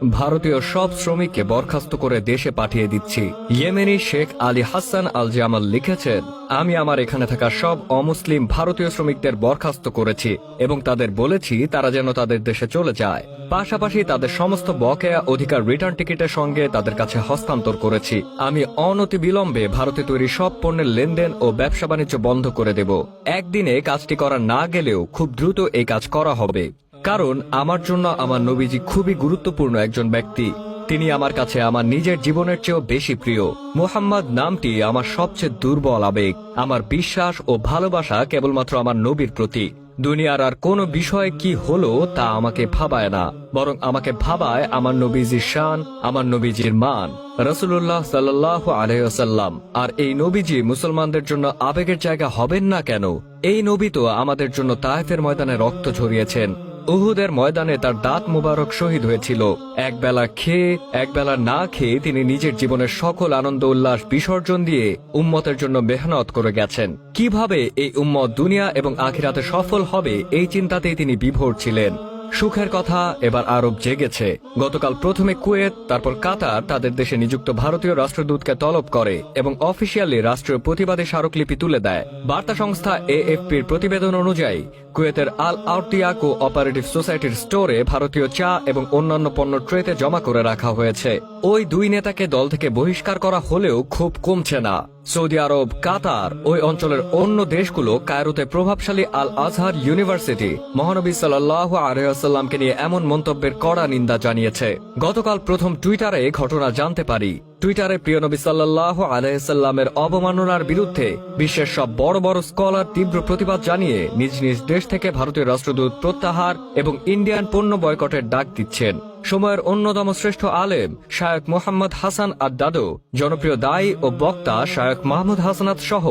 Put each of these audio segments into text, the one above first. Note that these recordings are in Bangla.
ভারতীয় সব শ্রমিককে বরখাস্ত করে দেশে পাঠিয়ে দিচ্ছি। ইয়েমেনি শেখ আলী হাসান আল জামাল লিখেছেন, আমি আমার এখানে থাকা সব অমুসলিম ভারতীয় শ্রমিকদের বরখাস্ত করেছি এবং তাদের বলেছি তারা যেন তাদের দেশে চলে যায়। পাশাপাশি তাদের সমস্ত বকেয়া অধিকার রিটার্ন টিকিটের সঙ্গে তাদের কাছে হস্তান্তর করেছি। আমি অনতিবিলম্বে ভারতে তৈরি সব পণ্যের লেনদেন ও ব্যবসা বাণিজ্য বন্ধ করে দেব। একদিনে কাজটি করা না গেলেও খুব দ্রুত এই কাজ করা হবে, কারণ আমার জন্য আমার নবীজি খুবই গুরুত্বপূর্ণ একজন ব্যক্তি। তিনি আমার কাছে আমার নিজের জীবনের চেয়েও বেশি প্রিয়। মুহাম্মদ নামটি আমার সবচেয়ে দুর্বল আবেগ। আমার বিশ্বাস ও ভালোবাসা কেবলমাত্র আমার নবীর প্রতি। দুনিয়ার আর কোনো বিষয় কি হলো তা আমাকে ভাবায় না, বরং আমাকে ভাবায় আমার নবীজির শান, আমার নবীজির মান। রাসূলুল্লাহ সাল্লাল্লাহু আলাইহি ওয়াসাল্লাম। আর এই নবীজি মুসলমানদের জন্য আবেগের জায়গা হবেন না কেন? এই নবী তো আমাদের জন্য তায়েফের ময়দানে রক্ত ঝরিয়েছেন। উহুদের ময়দানে তার দাঁত মুবারক শহীদ হয়েছিল। একবেলা খেয়ে একবেলা না খেয়ে তিনি নিজের জীবনের সকল আনন্দ উল্লাস বিসর্জন দিয়ে উম্মতের জন্য মেহনত করে গেছেন। কিভাবে এই উম্মত দুনিয়া এবং আখিরাতে সফল হবে এই চিন্তাতেই তিনি বিভোর ছিলেন। সুখের কথা, এবার আরব জেগেছে। গতকাল প্রথমে কুয়েত, তারপর কাতার তাদের দেশে নিযুক্ত ভারতীয় রাষ্ট্রদূতকে তলব করে এবং অফিসিয়ালি রাষ্ট্রীয় প্রতিবাদী স্মারকলিপি তুলে দেয়। বার্তা সংস্থা এএফপির প্রতিবেদন অনুযায়ী কুয়েতের আল আউটিয়া কো অপারেটিভ সোসাইটির স্টোরে ভারতীয় চা এবং অন্যান্য পণ্য ট্রেতে জমা করে রাখা হয়েছে। ওই দুই নেতাকে দল থেকে বহিষ্কার করা হলেও খুব কমছে না। সৌদি আরব, কাতার, ওই অঞ্চলের অন্য দেশগুলো কায়রোতে প্রভাবশালী আল আজহার ইউনিভার্সিটি মহানবী সাল্লাল্লাহু আলাইহি ওয়াসাল্লামকে নিয়ে এমন মন্তব্যের কড়া নিন্দা জানিয়েছে। গতকাল প্রথম টুইটারে ঘটনা জানতে পারি। টুইটারে প্রিয় নবী সাল্লাল্লাহু আলাইহি ওয়াসাল্লামের অবমাননার বিরুদ্ধে বিশ্বের সব বড় বড় স্কলার তীব্র প্রতিবাদ জানিয়ে নিজ নিজ দেশ থেকে ভারতীয় রাষ্ট্রদূত প্রত্যাহার এবং ইন্ডিয়ান পণ্য বয়কটের ডাক দিচ্ছেন। সময়ের অন্যতম শ্রেষ্ঠ আলেম শায়খ মোহাম্মদ হাসান আদ-দাদো, জনপ্রিয় দায়ী ও বক্তা শায়খ মাহমুদ হাসানাত সহ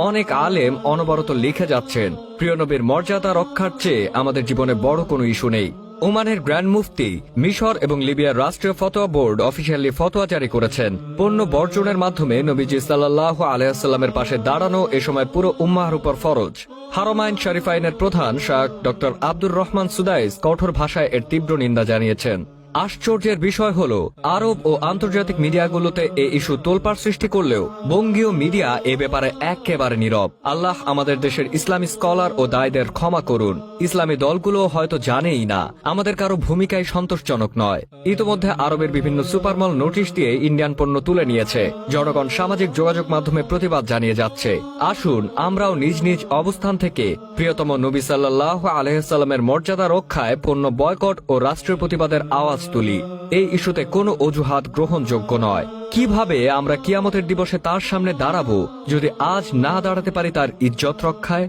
অনেক আলেম অনবরত লিখে যাচ্ছেন, প্রিয় নবীর মর্যাদা রক্ষার চেয়ে আমাদের জীবনে বড় কোনো ইস্যু নেই। ওমানের গ্র্যান্ড মুফতি, মিশর এবং লিবিয়ার রাষ্ট্রীয় ফতোয়া বোর্ড অফিসিয়ালি ফতোয়া জারি করেছেন। পণ্য বর্জনের মাধ্যমে নবীজি সাল্লাল্লাহু আলাইহি ওয়াসাল্লামের পাশে দাঁড়ানো এ সময় পুরো উম্মাহর উপর ফরজ। হারমাইন শরীফাইনের প্রধান শায়খ ডক্টর আব্দুর রহমান সুদাইস কঠোর ভাষায় এর তীব্র নিন্দা জানিয়েছেন। আশ্চর্যের বিষয় হলো, আরব ও আন্তর্জাতিক মিডিয়াগুলোতে এই ইস্যু তোলপাড় সৃষ্টি করলেও বঙ্গীয় মিডিয়া এ ব্যাপারে একেবারে নীরব। আল্লাহ আমাদের দেশের ইসলামী স্কলার ও দায়ীদের ক্ষমা করুন। ইসলামী দলগুলো হয়তো জানেই না, আমাদের কারো ভূমিকাই সন্তোষজনক নয়। ইতোমধ্যে আরবের বিভিন্ন সুপারমল নোটিশ দিয়ে ইন্ডিয়ান পণ্য তুলে নিয়েছে। জনগণ সামাজিক যোগাযোগ মাধ্যমে প্রতিবাদ জানিয়ে যাচ্ছে। আসুন আমরাও নিজ নিজ অবস্থান থেকে প্রিয়তম নবী সাল্লাল্লাহু আলাইহি ওয়াসাল্লামের মর্যাদা রক্ষায় পণ্য বয়কট ও রাষ্ট্রীয় প্রতিবাদের আওয়াজ তুলি। এই ইস্যুতে কোনো অজুহাত গ্রহণযোগ্য নয়। কিভাবে আমরা কিয়ামতের দিবসে তার সামনে দাঁড়াবো যদি আজ না দাঁড়াতে পারি তার ইজ্জত রক্ষায়?